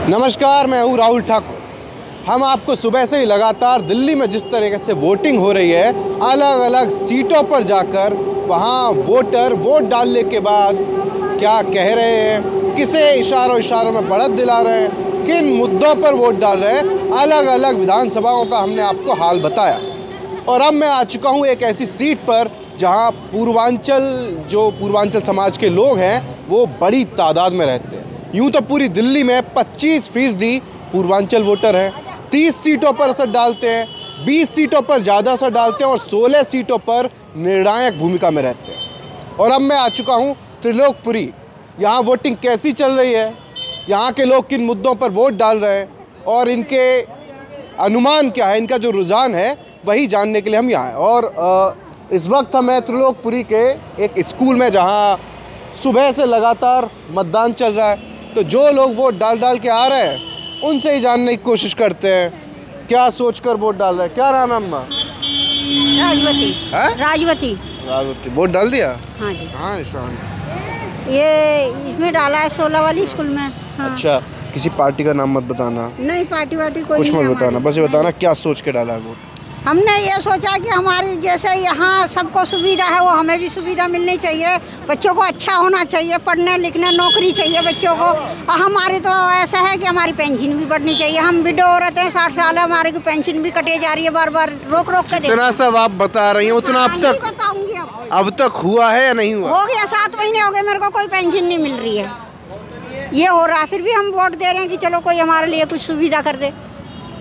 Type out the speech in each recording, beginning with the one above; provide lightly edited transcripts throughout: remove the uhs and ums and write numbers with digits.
नमस्कार, मैं हूँ राहुल ठाकुर। हम आपको सुबह से ही लगातार दिल्ली में जिस तरीके से वोटिंग हो रही है, अलग अलग सीटों पर जाकर वहाँ वोटर वोट डालने के बाद क्या कह रहे हैं, किसे इशारों में बढ़त दिला रहे हैं, किन मुद्दों पर वोट डाल रहे हैं, अलग अलग विधानसभाओं का हमने आपको हाल बताया। और अब मैं आ चुका हूँ एक ऐसी सीट पर जहाँ पूर्वांचल समाज के लोग हैं वो बड़ी तादाद में रहते हैं। यूँ तो पूरी दिल्ली में 25% पूर्वांचल वोटर हैं, 30 सीटों पर असर डालते हैं, 20 सीटों पर ज़्यादा असर डालते हैं और 16 सीटों पर निर्णायक भूमिका में रहते हैं। और अब मैं आ चुका हूँ त्रिलोकपुरी। यहाँ वोटिंग कैसी चल रही है, यहाँ के लोग किन मुद्दों पर वोट डाल रहे हैं और इनके अनुमान क्या है, इनका जो रुझान है वही जानने के लिए हम यहाँ हैं। और इस वक्त हमें त्रिलोकपुरी के एक स्कूल में जहाँ सुबह से लगातार मतदान चल रहा है, तो जो लोग वोट डाल के आ रहे हैं उनसे ही जानने की कोशिश करते हैं क्या सोचकर वोट डाल रहे हैं। क्या नाम है अम्मा? राजवती। राजवती। वोट डाल दिया? हाँ जी। हाँ निशान ये इसमें डाला है 16 वाली स्कूल में। हाँ। अच्छा, किसी पार्टी का नाम मत बताना। नहीं, पार्टी वार्टी कोई कुछ नहीं मत बताना, बस ये बताना क्या सोच के डाला है वोट। हमने ये सोचा कि हमारी जैसे यहाँ सबको सुविधा है वो हमें भी सुविधा मिलनी चाहिए, बच्चों को अच्छा होना चाहिए, पढ़ने लिखने नौकरी चाहिए बच्चों को। और हमारी तो ऐसा है कि हमारी पेंशन भी बढ़नी चाहिए। हम विडो औरत हैं, 60 साल है, हमारी की पेंशन भी कटे जा रही है, बार बार रोक के इतना सब आप बता रही हैं, उतना अब तक हुआ है या नहीं हुआ? हो गया, 7 महीने हो गए, मेरे को कोई पेंशन नहीं मिल रही है। ये हो रहा है, फिर भी हम वोट दे रहे हैं कि चलो कोई हमारे लिए कुछ सुविधा कर दे,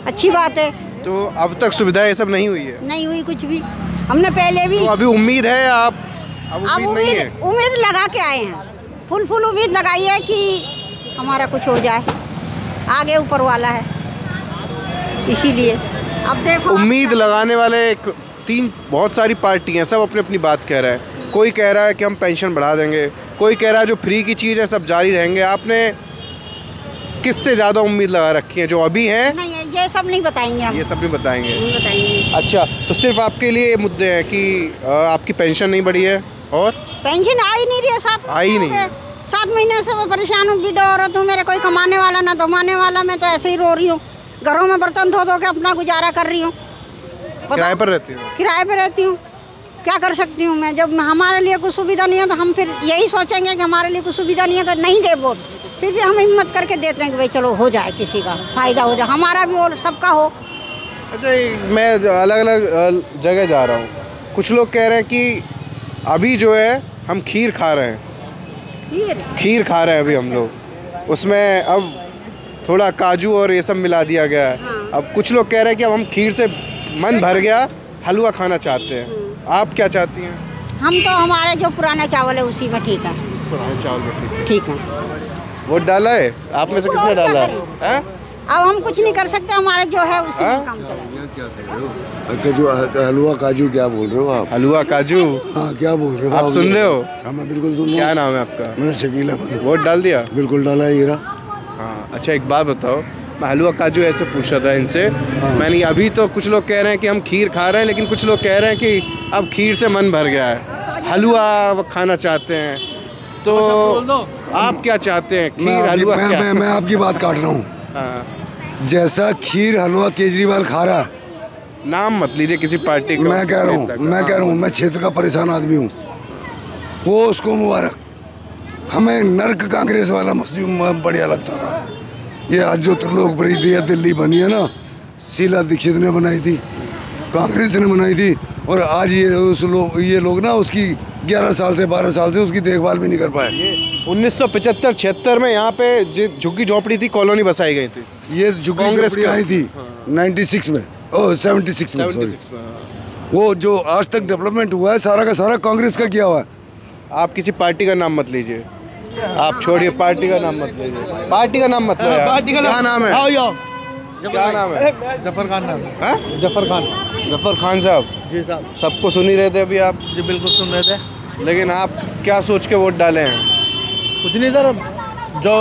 अच्छी बात है। तो अब तक सुविधा ये सब नहीं हुई है? नहीं हुई कुछ भी। हमने पहले भी तो अभी उम्मीद है आप? अब नहीं है? उम्मीद लगा के आए हैं, फुल उम्मीद लगाई है कि हमारा कुछ हो जाए, आगे ऊपर वाला है, इसीलिए अब देखो। उम्मीद लगाने वाले बहुत सारी पार्टी हैं, सब अपनी अपनी बात कह रहे हैं। कोई कह रहा है कि हम पेंशन बढ़ा देंगे, कोई कह रहा है जो फ्री की चीज़ है सब जारी रहेंगे। आपने किससे ज़्यादा उम्मीद लगा रखी है, जो अभी हैं? नहीं, ये सब नहीं बताएंगे हम। ये सब नहीं बताएंगे? नहीं बताएंगे। अच्छा, तो सिर्फ आपके लिए ये मुद्दे हैं कि आपकी पेंशन नहीं बढ़ी है और पेंशन आ ही नहीं रही है, 7 महीने से मैं परेशान हूँ, विडो औरत हूँ, मेरे कोई कमाने वाला ना धमाने वाला, मैं तो ऐसे ही रो रही हूँ, घरों में बर्तन धो के अपना गुजारा कर रही हूँ। किराए पर रहती हूँ? किराए पर रहती हूँ, क्या कर सकती हूँ मैं। जब हमारे लिए कुछ सुविधा नहीं है तो हम फिर यही सोचेंगे कि हमारे लिए कुछ सुविधा नहीं है तो नहीं दे वोट। फिर भी हम हिम्मत करके देते हैं कि भाई चलो हो जाए, किसी का फ़ायदा हो जाए, हमारा भी हो, सबका हो। अच्छा, मैं अलग अलग जगह जा रहा हूँ, कुछ लोग कह रहे हैं कि अभी जो है हम खीर खा रहे हैं, खीर खा रहे हैं अभी हम लोग, उसमें अब थोड़ा काजू और ये सब मिला दिया गया है। हाँ। अब कुछ लोग कह रहे हैं कि अब हम खीर से मन भर गया, हलवा खाना चाहते हैं। आप क्या चाहती हैं? हम तो हमारे जो पुराना चावल है उसी में ठीक है। पुराने चावल में ठीक है। वोट डाला है आप में से? किसने डाला है? अब हम कुछ नहीं कर सकते, हमारे जो है उसी में काम चलेगा। क्या कह रहे हो? जो हलवा काजू क्या बोल रहे हो आप? हलवा काजू? हाँ, क्या बोल रहे हो आप? सुन रहे हो? हाँ, मैं बिल्कुल सुन रहा हूँ। क्या नाम है आपका? मैंने शकील अहमद। वोट डाल दिया? बिल्कुल डाला है हीरा। हाँ। अच्छा, एक बात बताओ, मैं हलवा काजू ऐसे पूछा था इनसे। हाँ। मैंने अभी तो कुछ लोग कह रहे हैं कि हम खीर खा रहे हैं, लेकिन कुछ लोग कह रहे हैं कि अब खीर से मन भर गया है, हलवा खाना चाहते हैं। तो आप क्या चाहते हैं, खीर हलवा क्या? मैं आपकी बात काट रहा हूँ। हाँ। जैसा खीर हलवा केजरीवाल खा रहा है, नाम मत लीजिए किसी पार्टी का। मैं कह रहा हूँ, मैं क्षेत्र का परेशान आदमी हूँ, वो उसको मुबारक। हमें नर्क कांग्रेस वाला मस्जिद बढ़िया लगता था। ये आज जो त्रिलोकपुरी दिल्ली बनी है ना, शीला दीक्षित ने बनाई थी, कांग्रेस ने बनाई थी, और आज ये लोग ना उसकी 11 साल से 12 साल से उसकी देखभाल भी नहीं कर पाए। 1975-76 में यहाँ पे झुग्गी झोपड़ी थी, कॉलोनी बसाई गई थी। ये कांग्रेस आई थी 96 में, 76 में, सॉरी। वो जो आज तक डेवलपमेंट हुआ है सारा का सारा कांग्रेस का किया हुआ है। आप किसी पार्टी का नाम मत लीजिए, आप छोड़िए, पार्टी का नाम मत लीजिए, पार्टी का नाम मत लो यार। क्या नाम है? क्या नाम है? जफर खान नाम है। जफर खान साहब जी साहब। सबको सुन ही रहे थे अभी आप? जी बिल्कुल सुन रहे थे। लेकिन आप क्या सोच के वोट डाले हैं? कुछ नहीं सर, जो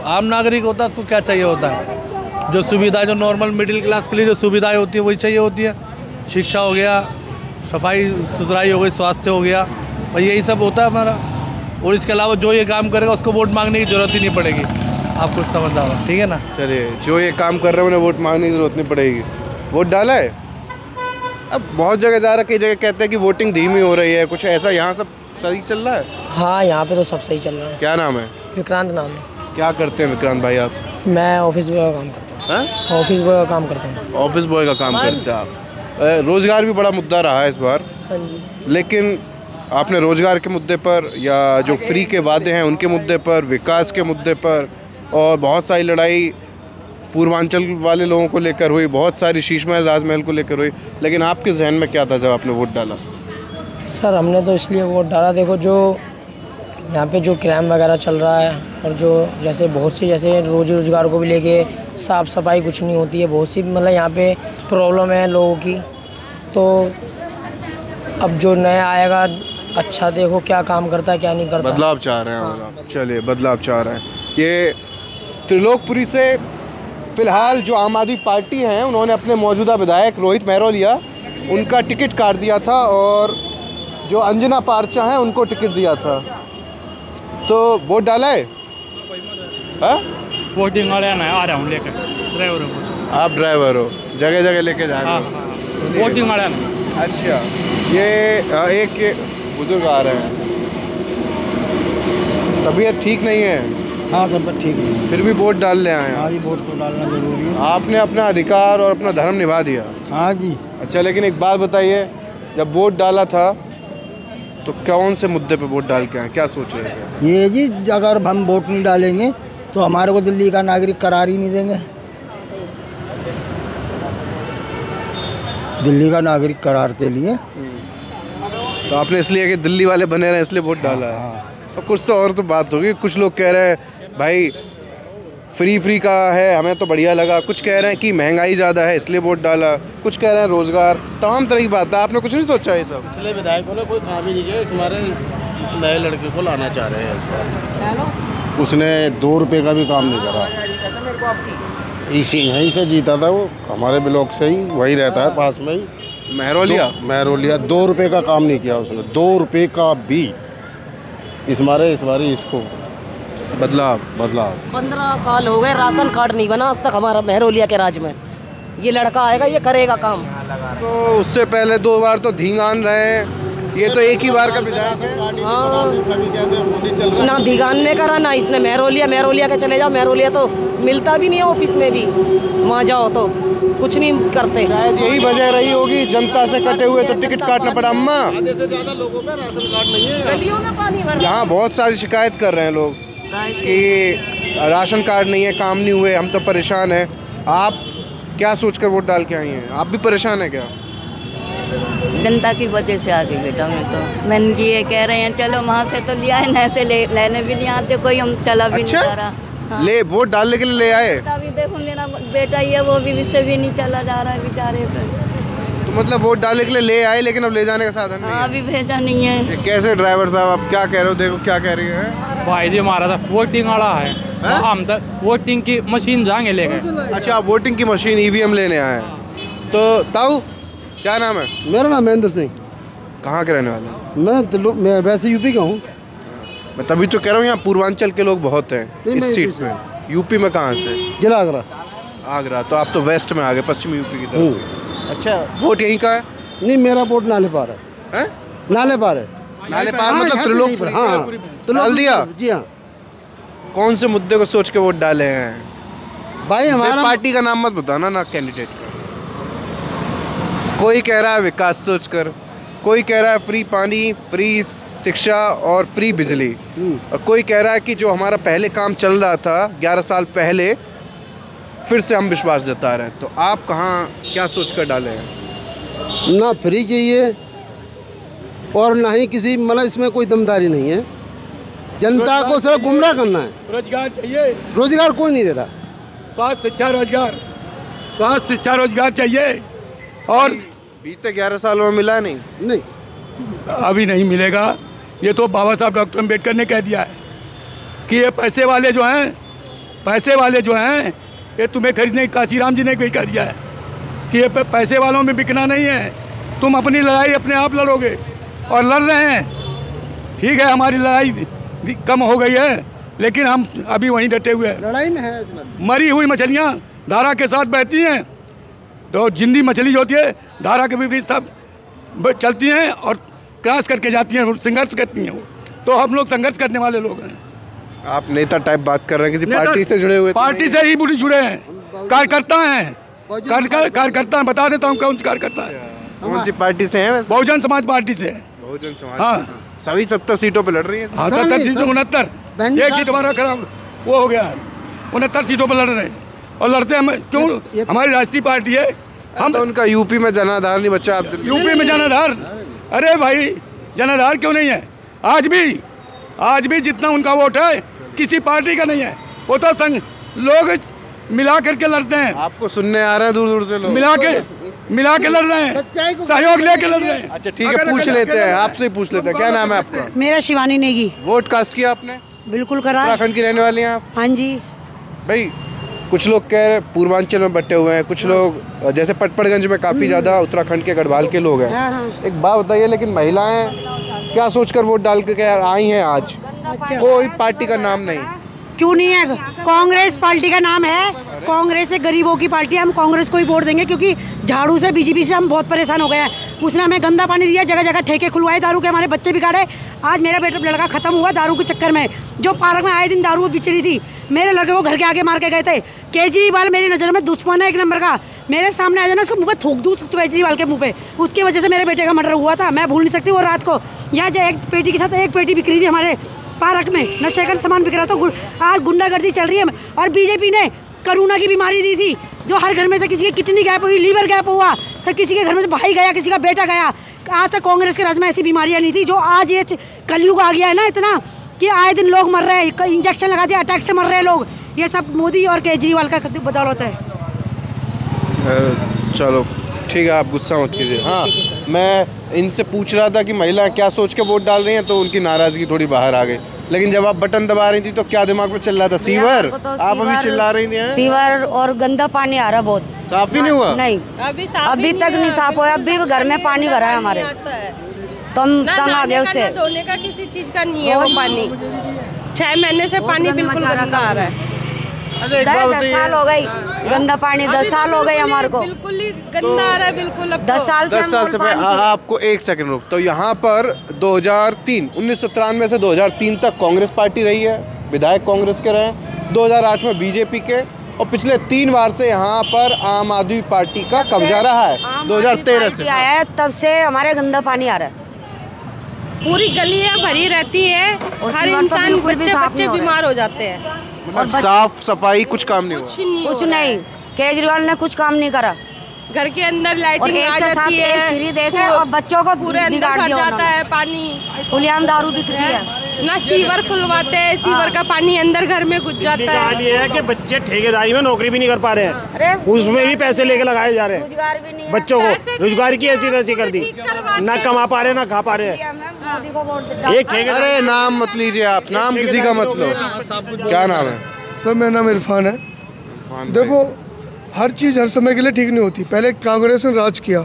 आम नागरिक होता है उसको क्या चाहिए होता है, जो सुविधा, जो नॉर्मल मिडिल क्लास के लिए जो सुविधाएं होती है वही चाहिए होती है। शिक्षा हो गया, सफाई सुथराई हो गई, स्वास्थ्य हो गया, और यही सब होता है हमारा। और इसके अलावा जो ये काम करेगा उसको वोट मांगने की ज़रूरत ही नहीं पड़ेगी। आप कुछ समझ आ रहा, ठीक है ना। चलिए, जो ये काम कर रहे हैं उन्हें वोट मांगने की जरूरत नहीं पड़ेगी। वोट डाला है? अब बहुत जगह जा रहा है, कई जगह कहते हैं कि वोटिंग धीमी हो रही है, कुछ ऐसा यहाँ सब सही चल रहा है? हाँ, यहाँ पे तो सब सही चल रहा है। क्या नाम है? विक्रांत नाम है। क्या करते हैं विक्रांत भाई आप? मैं ऑफिस बॉय का काम करता हूँ। ऑफिस बॉय का काम करता हूँ। ऑफिस बॉय का काम करते हैं आप। रोजगार भी बड़ा मुद्दा रहा है इस बार, हाँ जी। लेकिन आपने रोजगार के मुद्दे पर या जो फ्री के वादे हैं उनके मुद्दे पर, विकास के मुद्दे पर, और बहुत सारी लड़ाई पूर्वांचल वाले लोगों को लेकर हुई, बहुत सारी शीश महल राजमहल को लेकर हुई, लेकिन आपके जहन में क्या था जब आपने वोट डाला? सर, हमने तो इसलिए वोट डाला, देखो जो यहाँ पे जो क्राइम वगैरह चल रहा है, और जो जैसे बहुत सी जैसे रोजी रोजगार को भी लेके साफ़ सफाई कुछ नहीं होती है, बहुत सी मतलब यहाँ पे प्रॉब्लम है लोगों की। तो अब जो नया आएगा, अच्छा देखो क्या काम करता है क्या नहीं करता। बदलाव चाह रहे हैं आप? चलिए, बदलाव चाह रहे हैं। ये त्रिलोकपुरी से फिलहाल जो आम आदमी पार्टी हैं उन्होंने अपने मौजूदा विधायक रोहित मेहरोलिया उनका टिकट काट दिया था, और जो अंजना पारचा हैं उनको टिकट दिया था। तो वोट डाला है? वोटिंग वाले आ रहा हूँ लेकर, ड्राइवर हूँ। आप ड्राइवर हो, जगह जगह लेके जा रहे हो? वोटिंग वाले। अच्छा, ये एक बुजुर्ग आ रहे हैं, तबीयत ठीक नहीं है? हाँ, तबीयत ठीक नहीं, फिर भी वोट डालने आए हैं? हाँ जी, वोट तो डालना जरूरी है। आपने अपना अधिकार और अपना धर्म निभा दिया? हाँ जी। अच्छा, लेकिन एक बात बताइए, जब वोट डाला था तो कौन से मुद्दे पे वोट डाल के आए, क्या सोच रहे हैं? ये जी, अगर हम वोट नहीं डालेंगे तो हमारे को दिल्ली का नागरिक करार ही नहीं देंगे। दिल्ली का नागरिक करार के लिए तो आपने इसलिए कि दिल्ली वाले बने रहे इसलिए वोट डाला है? तो कुछ तो और तो बात होगी। कुछ लोग कह रहे हैं भाई फ्री का है, हमें तो बढ़िया लगा। कुछ कह रहे हैं कि महंगाई ज़्यादा है इसलिए वोट डाला। कुछ कह रहे हैं रोज़गार, तमाम तरह की बात है। आपने कुछ नहीं सोचा ये सब? पिछले विधायकों ने कोई काम ही नहीं किया, इस नए लड़के को लाना चाह रहे हैं इस बार। उसने 2 रुपये का भी काम नहीं करा। इसी यहीं से जीता था वो, हमारे ब्लॉक से ही, वहीं रहता है पास में ही। मेहरोलिया 2 रुपये का काम नहीं किया उसने, 2 रुपये का भी। इस बार इसको बदलाव 15 साल हो गए, राशन कार्ड नहीं बना आज तक हमारा मेहरोलिया के राज में। ये लड़का आएगा, ये करेगा काम। तो उससे पहले 2 बार तो धींगान रहे हैं, ये तो एक ही बार का विधायक है। हाँ, ना धीगान ने करा ना इसने। मेहरोलिया के चले जाओ, मेहरोलिया तो मिलता भी नहीं है ऑफिस में भी, वहाँ जाओ तो कुछ नहीं करते। शायद यही वजह रही होगी, जनता से कटे हुए तो टिकट काटना पड़ा। अम्मा, आधे से ज़्यादा लोगों का राशन कार्ड नहीं है। गलियों में पानी भर, यहाँ बहुत सारी शिकायत कर रहे हैं लोग कि राशन कार्ड नहीं है, काम नहीं हुए, हम तो परेशान हैं। आप क्या सोचकर वोट डाल के आई हैं? आप भी परेशान हैं क्या? जनता की वजह से आ गई बेटा। मैं ये कह रहे हैं चलो वहाँ से तो लिया है, ऐसे लेने भी नहीं आते कोई, हम चला भी नहीं जा रहा। हाँ। ले वोट डालने के लिए ले आए? अभी देखो मेरा बेटा ही है, वो भी इससे भी नहीं चला जा रहा है बेचारे पे। तो मतलब वोट डालने के लिए ले आए, लेकिन अब ले जाने का साधन नहीं है? अभी भेजा नहीं है। ये कैसे ड्राइवर साहब, आप क्या कह रहे हो? देखो क्या कह रही है भाई जी, हमारा था वोटिंग वाला है, हम तो वोटिंग की मशीन जाएंगे लेकर। अच्छा, आप वोटिंग की मशीन ईवीएम लेने आए हैं। तो ताऊ, क्या नाम है? मेरा नाम महेंद्र सिंह। कहाँ के रहने वाले? मैं वैसे यूपी का हूँ। मैं तभी तो कह रहा हूँ, यहाँ पूर्वांचल के लोग बहुत हैं इस सीट पे। यूपी में कहाँ से? जिला आगरा। आगरा, तो आप तो वेस्ट में आ गए, पश्चिमी यूपी की तरफ। अच्छा, वोट यहीं का है? नहीं, मेरा वोट नाले पार है। नाले पार है। नाले पार मतलब त्रिलोकपुरी? हाँ, डाल दिया? जी हाँ। कौन से मुद्दे को सोच के वोट डाले हैं भाई? हमारा पार्टी का नाम मत बताना ना, कैंडिडेट का। कोई कह रहा है विकास सोचकर, कोई कह रहा है फ्री पानी, फ्री शिक्षा और फ्री बिजली, और कोई कह रहा है कि जो हमारा पहले काम चल रहा था 11 साल पहले, फिर से हम विश्वास जता रहे हैं। तो आप कहाँ क्या सोचकर डाले हैं? ना फ्री चाहिए और ना ही किसी, मतलब इसमें कोई दमदारी नहीं है। जनता को सिर्फ गुमराह करना है। रोजगार चाहिए, रोजगार कोई नहीं दे रहा। स्वास्थ्य शिक्षा रोजगार चाहिए। और बीते 11 सालों में मिला नहीं? नहीं, अभी नहीं मिलेगा। ये तो बाबा साहब डॉक्टर अम्बेडकर ने कह दिया है कि ये पैसे वाले जो हैं ये तुम्हें खरीदने, काशीराम जी ने भी कह दिया है कि ये पैसे वालों में बिकना नहीं है। तुम अपनी लड़ाई अपने आप लड़ोगे, और लड़ रहे हैं। ठीक है, हमारी लड़ाई कम हो गई है, लेकिन हम अभी वहीं डटे हुए हैं। लड़ाई में है इसमें। मरी हुई मछलियाँ धारा के साथ बहती हैं, तो जिंदी मछली जो होती है धारा के विपरीत सब चलती हैं और क्रॉस करके जाती हैं, संघर्ष करती हैं। वो तो हम लोग संघर्ष करने वाले लोग हैं। आप नेता टाइप बात कर रहे हैं, किसी पार्टी से जुड़े हुए? पार्टी से ही बुरी जुड़े हैं, कार्यकर्ता हैं, कार्यकर्ता बता देता हूँ कौन सा कार्यकर्ता है। कौन सी पार्टी से हैं वैसे? बहुजन समाज पार्टी से है। बहुजन समाज। हाँ, सभी 70 सीटों पे लड़ रही है। हाँ 70 सीटों 69, एक सीट हमारा खराब वो हो गया, 69 सीटों पर लड़ रहे हैं और लड़ते हम क्यों? हमारी राष्ट्रीय पार्टी है। हम तो उनका यूपी में जनाधार नहीं बचा। आप यूपी में जनाधार, अरे भाई जनाधार क्यों नहीं है? आज भी जितना उनका वोट है किसी पार्टी का नहीं है। वो तो संग लोग मिला करके लड़ते हैं। आपको सुनने आ रहे हैं दूर दूर से लोग? मिला के लड़ रहे हैं, सहयोग लेके लड़ रहे हैं। अच्छा ठीक है, पूछ लेते हैं, आपसे ही पूछ लेते हैं। क्या नाम है आपका? मेरा शिवानी नेगी। वोट कास्ट किया आपने? बिल्कुल करा। उत्तराखंड की रहने वाली हैं आप? हाँ जी। भाई कुछ लोग कह रहे पूर्वांचल में बटे हुए हैं, कुछ लोग जैसे पटपड़गंज में काफ़ी ज़्यादा उत्तराखंड के गढ़वाल के लोग हैं। एक बात बताइए, लेकिन महिलाएं क्या सोचकर वोट डाल के आई हैं आज? कोई पार्टी का नाम नहीं। क्यों नहीं है? कांग्रेस पार्टी का नाम है। कांग्रेस एक गरीबों की पार्टी है, हम कांग्रेस को ही वोट देंगे क्योंकि झाड़ू से बीजेपी से हम बहुत परेशान हो गए हैं। उसने हमें गंदा पानी दिया, जगह जगह ठेके खुलवाए दारू के, हमारे बच्चे बिगाड़े। आज मेरा बेटा लड़का खत्म हुआ दारू के चक्कर में, जो पार्क में आए दिन दारू बिच रही थी, मेरे लड़के को घर के आगे मार के गए थे। केजरीवाल मेरी नज़र में दुश्मन है एक नंबर का। मेरे सामने आ जाना, उसको मुँह पे थूक दूँ केजरीवाल के मुँह पे। उसकी वजह से मेरे बेटे का मर्डर हुआ था, मैं भूल नहीं सकती। वो रात को यहाँ जो एक पेटी के साथ एक पेटी बिक रही थी हमारे पार्क में, नशे का सामान बिक रहा था। आज गुंडागर्दी चल रही है और बीजेपी ने कोरोना की बीमारी दी थी, जो हर घर में से किसी की किडनी गैप हुई, लीवर गैप हुआ, सब किसी के घर में से भाई गया, किसी का बेटा गया। आज तक कांग्रेस के राज में ऐसी बीमारियां नहीं थी। जो आज ये कलयुग आ गया है ना इतना कि आए दिन लोग मर रहे हैं, इंजेक्शन लगा दिया, अटैक से मर रहे हैं लोग। ये सब मोदी और केजरीवाल का बदौलत है। चलो ठीक है, आप गुस्सा मत कीजिए। हाँ, मैं इनसे पूछ रहा था कि महिलाएं क्या सोच के वोट डाल रही हैं, तो उनकी नाराज़गी थोड़ी बाहर आ गई। लेकिन जब आप बटन दबा रही थी तो क्या दिमाग में चल रहा था? सीवर? आप अभी चिल्ला रही थी। सीवर और गंदा पानी आ रहा, बहुत साफ ही नहीं हुआ। नहीं, अभी तक नहीं साफ हुआ। अभी भी घर में पानी भरा है हमारे, तो हम तंग आ गए उससे। धोने का किसी चीज का नहीं है वो पानी। 6 महीने से पानी बिल्कुल गंदा आ रहा है। 10 साल हो गई गंदा पानी, 10 साल हो गए हमारे को, बिल्कुल ही गंदा आ रहा है बिल्कुल। अब 10 साल से आपको एक सेकंड रुक। तो यहाँ पर 1993 से 2003 तक कांग्रेस पार्टी रही है, विधायक कांग्रेस के रहे, 2008 में बीजेपी के, और पिछले 3 बार से यहाँ पर आम आदमी पार्टी का कब्जा रहा है। 2013 से आया है, तब से हमारे गंदा पानी आ रहा है। पूरी गलियां भरी रहती है, हर इंसान, बच्चे बीमार हो जाते हैं। मतलब साफ सफाई कुछ काम नहीं हुआ? कुछ नहीं, केजरीवाल ने कुछ काम नहीं करा। घर के अंदर लाइटिंग आ जाती है, फ्री देख रहे और बच्चों को पूरे अंदर भर जाता है पानी। खुलेआम दारू बिक रही है, ना सीवर खुलवाते हैं, सीवर का पानी अंदर घर में घुस जाता है। ये है कि बच्चे ठेकेदारी में नौकरी भी नहीं कर पा रहे हैं, उसमें भी पैसे लेके लगाए जा रहे हैं। रोजगार भी नहीं है, बच्चों को रोजगार की ऐसी तैसी कर दी, ना कमा पा रहे ना खा पा रहे। एक ठेकेदार। अरे नाम मत लीजिए आप, नाम किसी का मत लो। क्या नाम है? सर मेरा नाम इरफान है। देखो हर चीज़ हर समय के लिए ठीक नहीं होती। पहले कांग्रेस ने राज किया।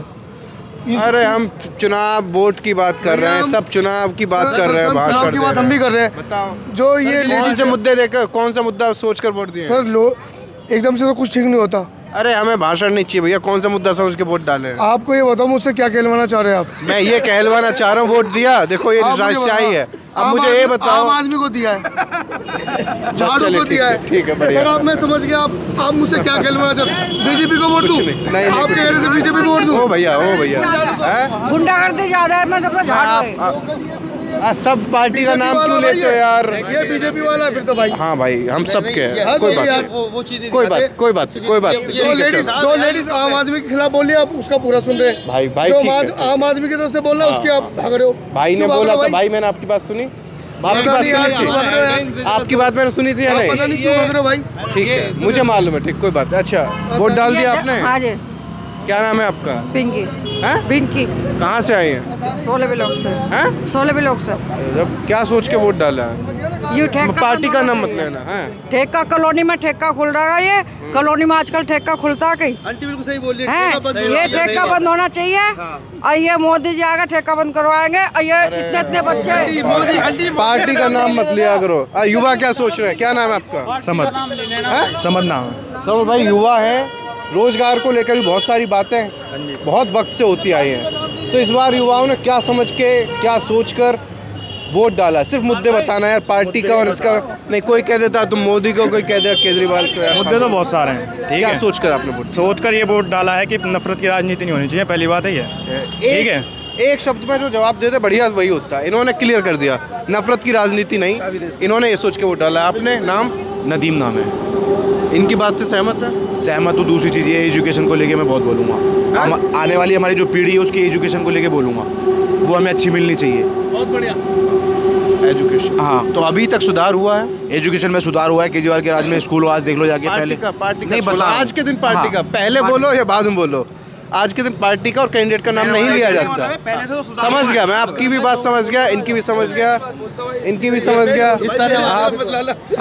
अरे हम चुनाव वोट की बात कर रहे हैं, सब चुनाव की बात कर रहे हैं, चुनाव की बात हम भी कर रहे हैं। बताओ जो ये कौन से मुद्दे देकर, कौन सा मुद्दा सोचकर वोट दिए? सर लोग एकदम से तो कुछ ठीक नहीं होता। अरे हमें भाषण नहीं चाहिए भैया, कौन सा मुद्दा समझ के वोट डाले? आपको ये बताओ मुझसे क्या कहलवाना चाह रहे हैं आप? मैं ये कहलवाना चाह रहा हूँ, वोट दिया। देखो ये राजशाही है। अब मुझे ये बताओ। आम आदमी को दिया है, झाड़ू को दिया है। ठीक है, बढ़िया। सर आप मैं समझ गया, आप मुझसे क्या कहलवाना चाह रहे हैं? बीजेपी को वोट दूं? आप कह रहे थे बीजेपी को वोट दूं? ओ भैया, ओ भैया, गुंडागर्दी ज्यादा है, मैं सबका सब पार्टी का नाम क्यों लेते हो यार? ये बीजेपी वाला है फिर तो भाई। हाँ भाई, हम सब के हैं, कोई बात। जो लेडीज आम आदमी के खिलाफ बोल रही है आप उसका पूरा सुन रहे हैं भाई। जो आम आदमी की तरफ से बोल रहा है उसके आप भाग रहे हो। भाई ने बोला था, भाई मैंने आपकी बात सुनी, आपकी बात सुनी थी, आपकी बात मैंने सुनी थी या नहीं? पता नहीं क्यों भाग रहे हो भाई। ठीक है, मुझे मालूम है, ठीक, कोई बात। अच्छा, वोट डाल दिया आपने? हाँ जी। क्या नाम है आपका? पिंकी। हैं? पिंकी। कहाँ से आई हैं? 16 ब्लॉक से। हैं? 16 ब्लॉक से। जब क्या सोच के वोट डाला है? ये ठेका पार्टी का नाम मत लेना है। ठेका कॉलोनी में ठेका खुल रहा है, ये कॉलोनी में आजकल ठेका खुलता है कहीं। आंटी बिल्कुल सही बोल रही है, ये ठेका बंद होना चाहिए। और ये मोदी जी आगे ठेका बंद करवाएंगे। और ये इतने इतने बच्चे पार्टी का नाम मत लिया करो। युवा क्या सोच रहे हैं? क्या नाम है आपका? समद नाम है। समद भाई युवा है, रोजगार को लेकर भी बहुत सारी बातें बहुत वक्त से होती आई हैं। तो इस बार युवाओं ने क्या समझ के, क्या सोचकर वोट डाला? सिर्फ मुद्दे बताना यार, पार्टी का और इसका नहीं। कोई कह देता तुम मोदी को, कोई कह देता केजरीवाल को। मुद्दे तो बहुत सारे हैं, ठीक है। क्या सोचकर आपने वोट? सोचकर ये वोट डाला है कि नफरत की राजनीति नहीं होनी चाहिए, पहली बात है ये, ठीक है। एक शब्द में जो जवाब देते बढ़िया वही होता है। इन्होंने क्लियर कर दिया, नफरत की राजनीति नहीं, इन्होंने ये सोच के वोट डाला। आपने नाम? नदीम नाम है। इनकी बात से सहमत है? सहमत तो दूसरी चीज़ ये, एजुकेशन को लेके मैं बहुत बोलूँगा। हम आने वाली हमारी जो पीढ़ी है उसकी एजुकेशन को लेके बोलूँगा, वो हमें अच्छी मिलनी चाहिए। बहुत बढ़िया एजुकेशन। हाँ, तो अभी तक सुधार हुआ है? एजुकेशन में सुधार हुआ है। केजरीवाल के राज में स्कूल आज देख लो जाके। पहले पार्टी नहीं बता, आज के दिन पार्टी का पहले बोलो या बाद में बोलो? आज के दिन पार्टी का और कैंडिडेट का नाम नहीं लिया जाता। समझ गया मैं, आपकी भी बात समझ गया, इनकी भी समझ गया, इनकी भी समझ गया।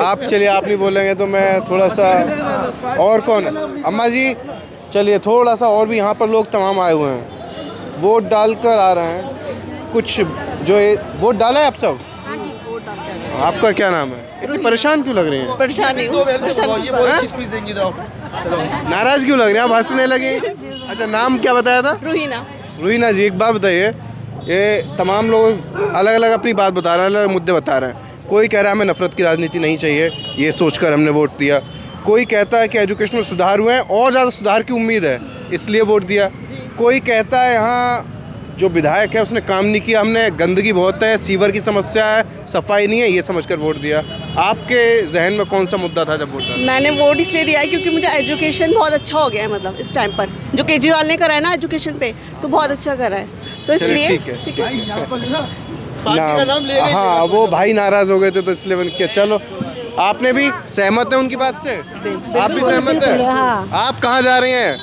आप चलिए, आप नहीं बोलेंगे तो मैं थोड़ा सा। और कौन है? अम्मा जी चलिए, थोड़ा सा और भी यहाँ पर लोग तमाम आए हुए हैं, वोट डालकर आ रहे हैं। कुछ जो वोट डाला है आप सब? आपका क्या नाम है? इतनी परेशान क्यों लग रही हैं? परेशान नहीं हूँ। नाराज क्यों लग रहे हैं? आप हंसने लगे। अच्छा, नाम क्या बताया था? रूहीना। रूहीना जी, एक बात बताइए, ये तमाम लोग अलग अलग अपनी बात बता रहे हैं, अलग अलग मुद्दे बता रहे हैं। कोई कह रहा है हमें नफरत की राजनीति नहीं चाहिए, ये सोचकर हमने वोट दिया। कोई कहता है कि एजुकेशन में सुधार हुए हैं और ज़्यादा सुधार की उम्मीद है, इसलिए वोट दिया। कोई कहता है यहाँ जो विधायक है उसने काम नहीं किया, हमने गंदगी बहुत है, सीवर की समस्या है, सफाई नहीं है, ये समझकर वोट दिया। आपके जहन में कौन सा मुद्दा था जब वोट डाला? मैंने वोट इसलिए दिया है क्योंकि मुझे एजुकेशन बहुत अच्छा हो गया है। मतलब इस टाइम पर जो केजरीवाल ने करा है ना एजुकेशन पे, तो बहुत अच्छा करा है, तो इसलिए ठीक है। हाँ, वो भाई नाराज हो गए थे तो इसलिए बन के। चलो, आपने भी सहमत है उनकी बात से? आप भी सहमत है? आप कहाँ जा रही हैं?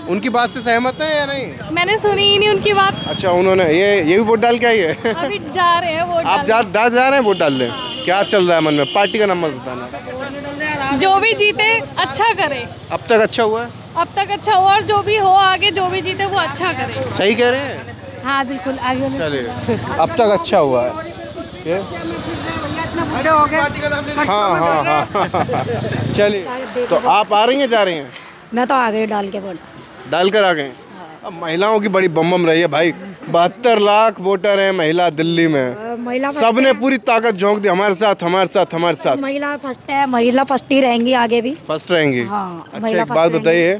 उनकी बात से सहमत है या नहीं? मैंने सुनी ही नहीं उनकी बात। अच्छा, उन्होंने ये भी वोट डाल के आई है? अभी जा रहे हैं वोट। आप जा रहे हैं वोट डालने? क्या चल रहा है मन में? पार्टी का नाम मत बताना। जो भी जीते अच्छा करे। अब तक अच्छा हुआ है? अब तक अच्छा हुआ, और जो भी हो आगे, जो भी जीते वो अच्छा करे। सही कह रहे हैं? हाँ बिल्कुल, आगे चलिए, अब तक अच्छा हुआ है। हाँ। चलिए, तो आप आ रही हैं, जा रही हैं? मैं तो आ गई डाल के वोट। डालकर आ गए। अब महिलाओं की बड़ी बम रही है भाई। 72 लाख वोटर हैं महिला दिल्ली में, सबने पूरी ताकत झोंक दी, हमारे साथ हमारे साथ हमारे साथ। महिला फर्स्ट है, महिला फर्स्ट ही रहेंगी, आगे भी फर्स्ट रहेंगी। हाँ, अच्छा, एक बात बताइए,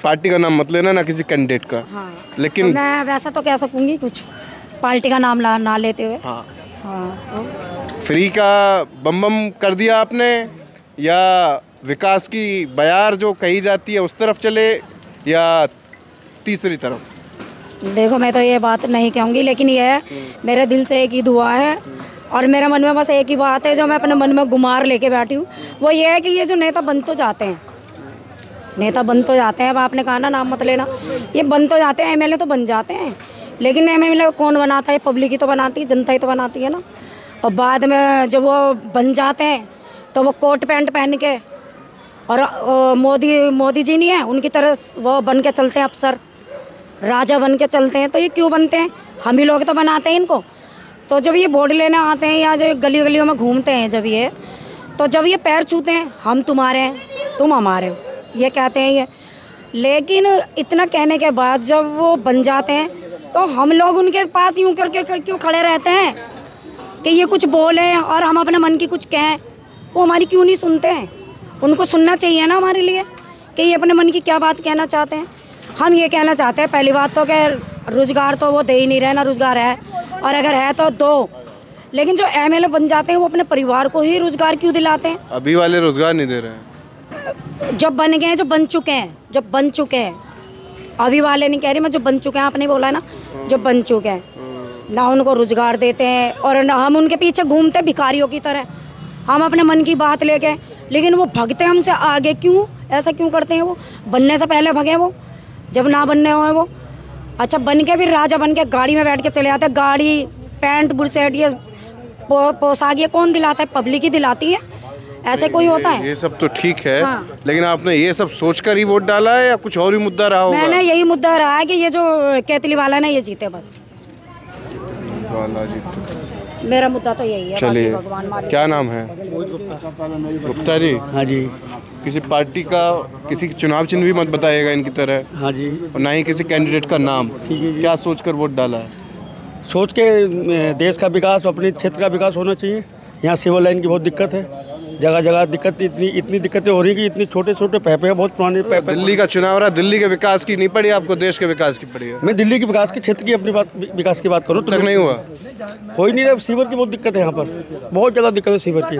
पार्टी का नाम मत लेना, ना किसी कैंडिडेट का। हाँ, लेकिन तो मैं वैसा तो कह सकूंगी कुछ, पार्टी का नाम ना लेते हुए। हाँ, तो फ्री का बम कर दिया आपने, या विकास की बयार जो कही जाती है उस तरफ चले, या तीसरी तरफ? देखो, मैं तो ये बात नहीं कहूँगी, लेकिन ये है मेरे दिल से एक ही दुआ है और मेरे मन में बस एक ही बात है जो मैं अपने मन में गुमार लेके बैठी हूँ, वो ये है कि ये जो नेता बन तो जाते हैं, नेता बन तो जाते हैं। अब आपने कहा ना नाम मत लेना, ये बन तो जाते हैं, एमएलए तो बन जाते हैं, लेकिन एमएलए कौन बनाता है? पब्लिक ही तो बनाती है, जनता ही तो बनाती है ना। और बाद में जब वो बन जाते हैं तो वो कोट पैंट पहन के, और मोदी जी नहीं है उनकी तरह वो बन के चलते हैं, अफसर राजा बन के चलते हैं। तो ये क्यों बनते हैं? हम ही लोग तो बनाते हैं इनको। तो जब ये वोट लेने आते हैं या जब गली गलियों में घूमते हैं, जब ये पैर छूते हैं, हम तुम्हारे हैं, तुम हमारे हो, ये कहते हैं ये। लेकिन इतना कहने के बाद जब वो बन जाते हैं तो हम लोग उनके पास यूँ करके क्यों खड़े रहते हैं कि ये कुछ बोलें और हम अपने मन की कुछ कहें? वो हमारी क्यों नहीं सुनते हैं? उनको सुनना चाहिए ना हमारे लिए कि ये अपने मन की क्या बात कहना चाहते हैं। हम ये कहना चाहते हैं, पहली बात तो कि रोज़गार तो वो दे ही नहीं रहे, ना रोज़गार है, और अगर है तो दो। लेकिन जो एमएलए बन जाते हैं वो अपने परिवार को ही रोज़गार क्यों दिलाते हैं? अभी वाले रोज़गार नहीं दे रहे हैं। जब बन गए हैं, जो बन चुके हैं, अभी वाले नहीं कह रही मैं, जो बन चुके हैं, आपने बोला ना, जो बन चुके हैं, ना उनको रोज़गार देते हैं और ना हम उनके पीछे घूमते भिखारियों की तरह, हम अपने मन की बात लेके। लेकिन वो भगते हमसे आगे क्यों? ऐसा क्यों करते हैं? वो बनने से पहले भगे, वो जब ना बनने हुए वो। अच्छा, बन के फिर राजा बन के गाड़ी में बैठ के चले आते, गाड़ी पैंट बुरसेट ये पोशाक ये कौन दिलाता है? पब्लिक ही दिलाती है, ऐसे कोई होता है? ये सब तो ठीक है, हाँ। लेकिन आपने ये सब सोचकर ही वोट डाला है या कुछ और ही मुद्दा रहा होगा? मैंने यही मुद्दा रहा है कि ये जो केतली वाला ना ये जीते, बस मेरा मुद्दा तो यही है। चलिए, क्या नाम है? गुप्ता जी। हाँ जी। किसी पार्टी का किसी चुनाव चिन्ह भी मत बताइएगा इनकी तरह। हाँ जी। और ना ही किसी कैंडिडेट का नाम। ठीक है। क्या सोचकर वोट डाला है? सोच के देश का विकास, अपने क्षेत्र का विकास होना चाहिए। यहाँ सिविल लाइन की बहुत दिक्कत है, जगह जगह दिक्कत, इतनी दिक्कतें हो रही कि इतनी छोटे छोटे पैपे बहुत पुराने पैपे। दिल्ली का चुनाव रहा, दिल्ली के विकास की नहीं पड़ी आपको, देश के विकास की पड़ी है। मैं दिल्ली के विकास के क्षेत्र की अपनी बात, विकास की बात करूँ तो तक नहीं हुआ, कोई नहीं रहा। सीवर की बहुत दिक्कत है यहाँ पर, बहुत ज़्यादा दिक्कत है सीवर की।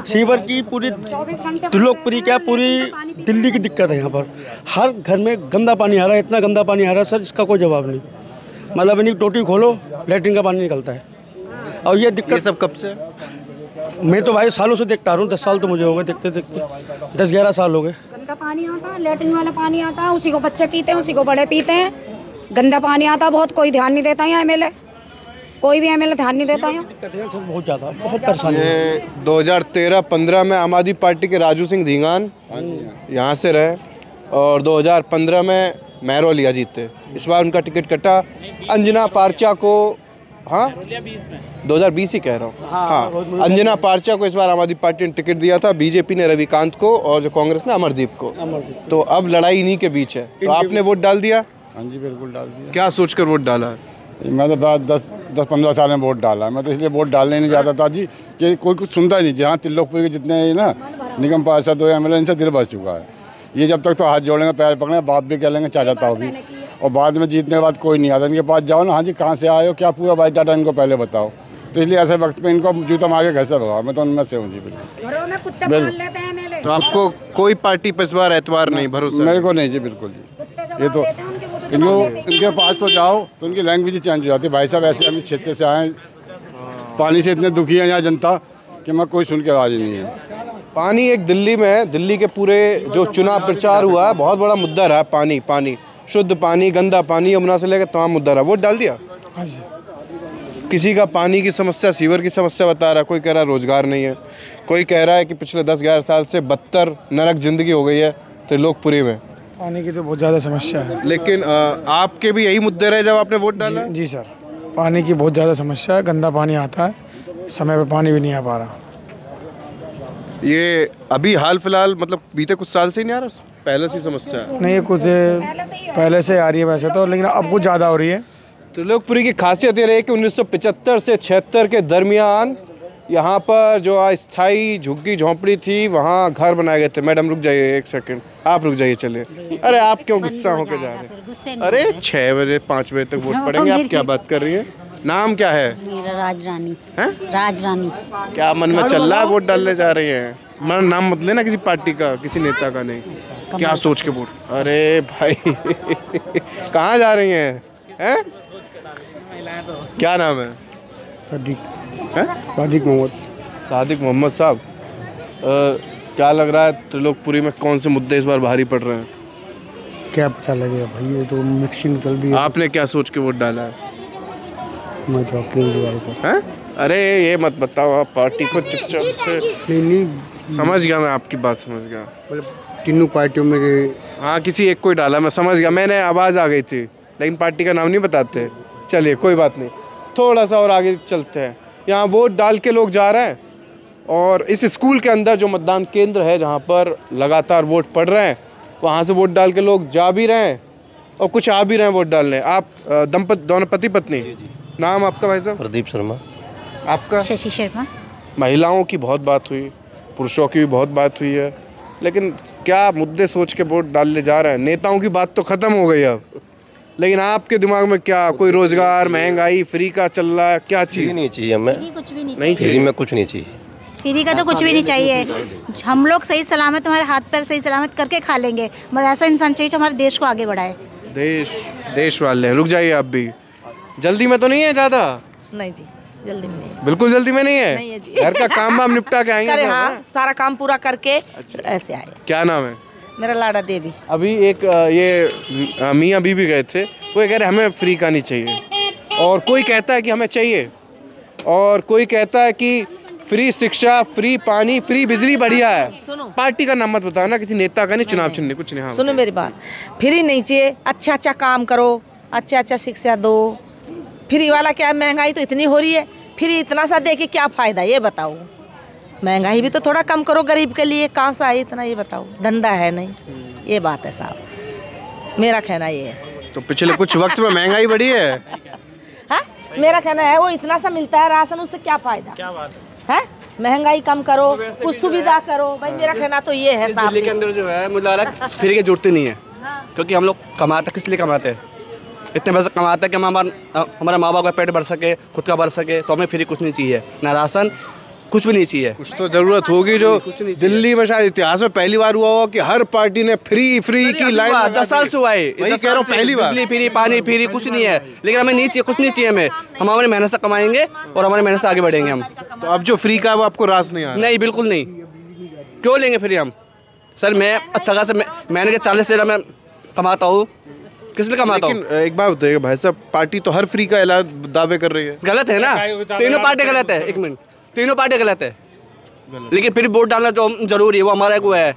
सीवर की पूरी त्रिलोकपुरी क्या पूरी दिल्ली की दिक्कत है यहाँ पर। हर घर में गंदा पानी आ रहा है, इतना गंदा पानी आ रहा है सर, इसका कोई जवाब नहीं। मतलब इन्हीं टोटी खोलो, लैट्रिन का पानी निकलता है। और ये दिक्कत सब कब से? मैं तो भाई सालों से देखता रहा हूँ, 10 साल तो मुझे हो गए देखते देखते, 10-11 साल हो गए। गंदा पानी आता है, लैट्रिन वाला पानी आता है, उसी को बच्चे पीते हैं, उसी को बड़े पीते हैं। गंदा पानी आता है, बहुत कोई ध्यान नहीं देता है। एमएलए कोई भी एमएलए ध्यान नहीं देता है। बहुत ज़्यादा, बहुत परेशानी है। 2013-15 में आम आदमी पार्टी के राजू सिंह धींगान यहाँ से रहे और 2015 में महरौलिया जीते। इस बार उनका टिकट कटा अंजना पारचा को। हाँ 2020 ही कह रहा हूँ। हाँ अंजना पारचा को इस बार आम आदमी पार्टी ने टिकट दिया था, बीजेपी ने रविकांत को और जो कांग्रेस ने अमरदीप को। तो अब लड़ाई इन्हीं के बीच है। तो आपने वोट डाल दिया? हाँ जी बिल्कुल डाल दिया। क्या सोचकर वोट डाला? मैं तो 10-15 साल में वोट डाला। मैं तो इसलिए वोट डालने नहीं जाता था जी कि कोई कुछ सुनता ही नहीं। जहाँ त्रिलोकपुरी के जितने ना निगम पार्षद हो एमएलए, इनसे दिल बच चुका है। ये जब तक तो हाथ जोड़ेंगे, पैर पकड़ेंगे, बात भी कह लेंगे, चाहता हो भी, और बाद में जीतने के बाद कोई नहीं आता। इनके पास जाओ ना, हाँ जी कहाँ से आए हो, क्या पूरा बायोडाटा इनको पहले बताओ। तो इसलिए ऐसे वक्त पे इनको जूता मार के घर से भगाओ। मैं तो उनमें से हूँ जी बिल्कुल। तो आपको कोई पार्टी पर इस बार एतवार नहीं, भरोसा? मेरे को नहीं जी बिल्कुल जी। ये तो इनके पास तो जाओ तो उनकी लैंग्वेज ही चेंज हो जाती है। भाई साहब ऐसे हम क्षेत्र से आए, पानी से इतने दुखी है यहाँ जनता कि मैं कोई सुन के राजी नहीं है। पानी एक दिल्ली में, दिल्ली के पूरे जो चुनाव प्रचार हुआ है, बहुत बड़ा मुद्दा रहा। पानी, शुद्ध पानी, गंदा पानी, यमुना से लेकर तमाम मुद्दा रहा। वोट डाल दिया? हाँ जी। किसी का पानी की समस्या, सीवर की समस्या बता रहा, कोई कह रहा रोजगार नहीं है, कोई कह रहा है कि पिछले 10-11 साल से बदतर नरक जिंदगी हो गई है त्रिलोकपुरी में। पानी की तो बहुत ज़्यादा समस्या है। लेकिन आपके भी यही मुद्दे रहे जब आपने वोट डाला? जी सर, पानी की बहुत ज़्यादा समस्या है। गंदा पानी आता है, समय पर पानी भी नहीं आ पा रहा। ये अभी हाल फिलहाल मतलब बीते कुछ साल से ही नहीं आ रहा, पहले से समस्या है? नहीं, कुछ पहले से आ रही है वैसे तो, लेकिन अब कुछ ज़्यादा हो रही है। त्रिलोकपुरी की खासियत ये रही कि 1975 से 76 के दरमियान यहाँ पर जो अस्थायी झुग्गी झोंपड़ी थी, वहाँ घर बनाए गए थे। मैडम रुक जाइए एक सेकंड, आप रुक जाइए, चलिए। अरे आप क्यों गुस्सा होकर जा रहे हैं? अरे 6 बजे 5 बजे तक वोट पड़ेंगे, आप क्या बात कर रही हैं? नाम क्या है? मेरा राजरानी है। राजरानी। क्या मन में चल रहा है? वोट डालने जा रही हैं? मन नाम मत लेना किसी पार्टी का, किसी नेता का नहीं। क्या सोच के वोट? अरे भाई कहाँ जा रही हैं? हैं? क्या नाम है? सादिक मोहम्मद। सादिक मोहम्मद साहब, क्या लग रहा है त्रिलोकपुरी में कौन से मुद्दे इस बार भारी पड़ रहे हैं? क्या पता लगेगा भाई, ये तो मिक्सिंग चल रही है। आपने क्या सोच के वोट डाला है? मैं तो केजरीवाल को। हैं? अरे ये मत बताओ, आप पार्टी को चुपचाप से। नहीं समझ गया, मैं आपकी बात समझ गया। तीनों पार्टियों में हाँ किसी एक को ही डाला, मैं समझ गया, मैंने आवाज़ आ गई थी, लेकिन पार्टी का नाम नहीं बताते। चलिए कोई बात नहीं, थोड़ा सा और आगे चलते हैं। यहाँ वोट डाल के लोग जा रहे हैं और इस स्कूल के अंदर जो मतदान केंद्र है जहाँ पर लगातार वोट पड़ रहे हैं, वहाँ से वोट डाल के लोग जा भी रहे हैं और कुछ आ भी रहे हैं वोट डालने। आप दोनों पति पत्नी? नाम आपका भाई साहब? प्रदीप शर्मा। आपका? शशि शर्मा। महिलाओं की बहुत बात हुई, पुरुषों की भी बहुत बात हुई है, लेकिन क्या मुद्दे सोच के वोट डालने जा रहे हैं? नेताओं की बात तो ख़त्म हो गई अब, लेकिन आपके दिमाग में क्या, कोई रोजगार, महंगाई, फ्री का चल रहा है, क्या चीज़? नहीं चाहिए हमें, कुछ भी नहीं फ्री में कुछ नहीं चाहिए। फ्री का तो कुछ भी नहीं चाहिए। हम लोग सही सलामत, हमारे हाथ पैर सही सलामत करके खा लेंगे, मगर ऐसा इंसान चाहिए जो हमारे देश को आगे बढ़ाए। देश वाले रुक जाइए, आप भी जल्दी में तो नहीं है ज़्यादा? नहीं जी, जल्दी में नहीं। बिल्कुल जल्दी में नहीं है? नहीं है जी। घर का काम वाम निपटा के आएंगे? हाँ, सारा काम पूरा करके ऐसे आए। क्या नाम है? मेरा लाडा देवी। अभी एक ये मियाँ बीबी गए थे, वो कह रहे हमें फ्री का नहीं चाहिए, और कोई कहता है कि हमें चाहिए। और कोई कहता है कि फ्री शिक्षा, फ्री पानी, फ्री बिजली बढ़िया है। पार्टी का नाम मत बताओ ना, किसी नेता का नहीं, चुनाव चिन्ह कुछ नहीं। हाँ, सुनो मेरी बात, फ्री नहीं चाहिए, अच्छा अच्छा काम करो, अच्छा अच्छा शिक्षा दो। फ्री वाला क्या, महंगाई तो इतनी हो रही है, फ्री इतना सा दे के क्या फ़ायदा, ये बताओ। महंगाई भी तो थोड़ा कम करो गरीब के लिए, कहाँ से आई इतना, ये बताओ। धंधा है नहीं, ये बात है साहब, मेरा कहना ये है। तो पिछले कुछ वक्त में महंगाई बढ़ी है। हाँ, मेरा कहना है वो इतना सा मिलता है राशन, उससे क्या फ़ायदा। क्या बात है, महंगाई कम करो, कुछ सुविधा करो भाई, मेरा कहना तो ये है साहब। दिल्ली के अंदर जो है मुझे लग रहा है फ्री की जरूरत नहीं है, क्योंकि हम लोग कमाते किस लिए कमाते हैं, इतने पैसे कमाते हैं कि हम हमारे माँ बाप का पेट भर सके, खुद का भर सके, तो हमें फ्री कुछ नहीं चाहिए, ना राशन, कुछ भी नहीं चाहिए। कुछ तो जरूरत होगी, जो दिल्ली में शायद इतिहास में पहली बार हुआ होगा कि हर पार्टी ने फ्री की लाइन 10 साल से हुआ है, वही कह रहा हूँ, पहली बार। बिजली फ्री, पानी फ्री, कुछ नहीं है, लेकिन हमें नहीं चाहिए, कुछ नहीं चाहिए हमें, हम हमारी मेहनत से कमाएंगे और हमारी मेहनत से आगे बढ़ेंगे हम। तो अब जो फ्री का है वो आपको रास नहीं आ रहा? नहीं, बिल्कुल नहीं। क्यों लेंगे फ्री हम? सर मैं अच्छा खासा मैंने 40 से मैं कमाता हूँ, किस लिए कमाता हूँ? एक बात बताइए भाई साहब, पार्टी तो हर फ्री का ऐलान दावे कर रही है। गलत है ना, तीनों पार्टी गलत है। एक मिनट, तीनों पार्टी गलत है, लेकिन फिर वोट डालना जो जरूरी है, वो हमारा वो है,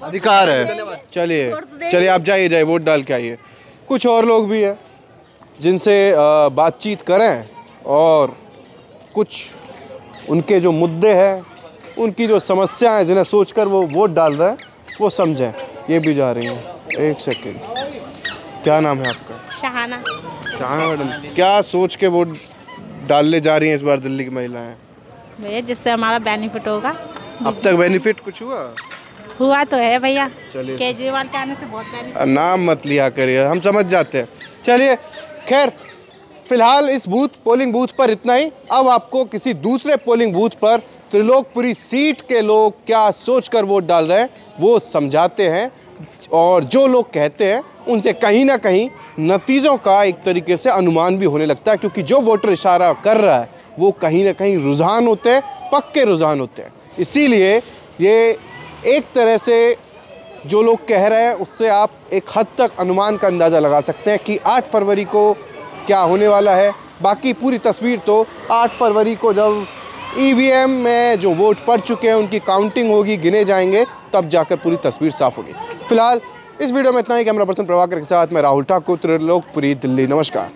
अधिकार है। चलिए आप जाइए, वोट डाल के आइए। कुछ और लोग भी हैं जिनसे बातचीत करें और कुछ उनके जो मुद्दे हैं, उनकी जो समस्याएं हैं, जिन्हें सोचकर वो वोट डाल रहे हैं, वो समझें। ये भी जा रही हैं, एक सेकेंड, क्या नाम है आपका? शहाना। शहाना मैडम, क्या सोच के वोट डालने जा रही हैं इस बार दिल्ली की महिलाएं? भैया जिससे हमारा बेनिफिट होगा। अब तक बेनिफिट कुछ हुआ तो है भैया, चलिए केजरीवाल के आने से बहुत बेनिफिट। नाम मत लिया करिए, हम समझ जाते हैं। चलिए खैर, फिलहाल इस पोलिंग बूथ पर इतना ही। अब आपको किसी दूसरे पोलिंग बूथ पर त्रिलोकपुरी सीट के लोग क्या सोचकर वोट डाल रहे हैं वो समझाते हैं, और जो लोग कहते हैं उनसे कहीं ना कहीं नतीजों का एक तरीके से अनुमान भी होने लगता है, क्योंकि जो वोटर इशारा कर रहा है वो कहीं ना कहीं रुझान होते हैं, पक्के रुझान होते हैं। इसीलिए ये एक तरह से जो लोग कह रहे हैं उससे आप एक हद तक अनुमान का अंदाज़ा लगा सकते हैं कि 8 फरवरी को क्या होने वाला है। बाकी पूरी तस्वीर तो 8 फरवरी को जब ईवीएम में जो वोट पड़ चुके हैं उनकी काउंटिंग होगी, गिने जाएंगे, तब जाकर पूरी तस्वीर साफ होगी। फिलहाल इस वीडियो में इतना ही। कैमरा पर्सन प्रभाकर के साथ मैं राहुल ठाकुर, त्रिलोकपुरी, दिल्ली। नमस्कार।